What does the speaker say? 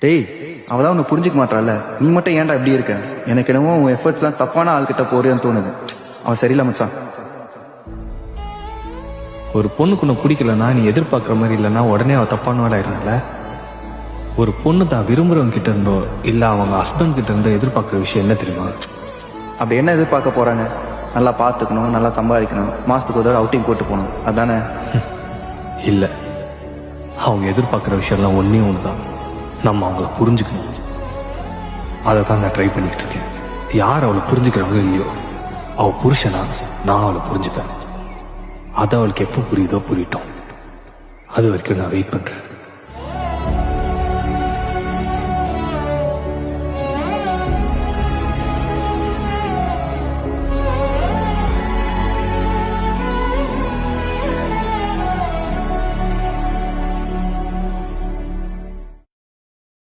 டேய், அவதான் உன்னை புரிஞ்சுக்க மாட்டாள். நீ மட்டும் ஏன்டா இப்படி இருக்க? எனக்கு என்னமோ உன் எஃபர்ட்ஸ்லாம் தப்பான ஆள்கிட்ட போறியான்னு தோணுது. அவன் சரியில்லை மச்சான். ஒரு பொண்ணுக்கு உன்னை பிடிக்கலன்னா, நீ எதிர்பார்க்குற மாதிரி இல்லைன்னா உடனே அவள் தப்பான ஆளாயிடுறாங்கள. ஒரு பொண்ணு தான் விரும்புகிறவங்க கிட்ட இருந்தோ இல்லை அவங்க ஹஸ்பண்ட் கிட்ட இருந்தோ எதிர்பார்க்குற விஷயம் என்ன தெரியுமா? அப்படி என்ன எதிர்பார்க்க போறாங்க? நல்லா பார்த்துக்கணும், நல்லா சம்பாதிக்கணும், மாசத்துக்கு ஒரு தடவை அவுட்டிங் கூட்டு போகணும், அதானே? இல்லை, அவங்க எதிர்பார்க்குற விஷயம்லாம் ஒன்றே ஒன்று தான், நம்ம அவங்கள புரிஞ்சுக்கணும். அதை தான் நான் ட்ரை பண்ணிக்கிட்டு இருக்கேன். யார் அவளை புரிஞ்சுக்கிறாங்க இல்லையோ, அவள் புருஷனா நான் அவளை புரிஞ்சுப்பேன். அது அவளுக்கு எப்போ புரியுதோ புரியட்டும். அது வரைக்கும் நான் வெயிட் பண்ணுறேன்.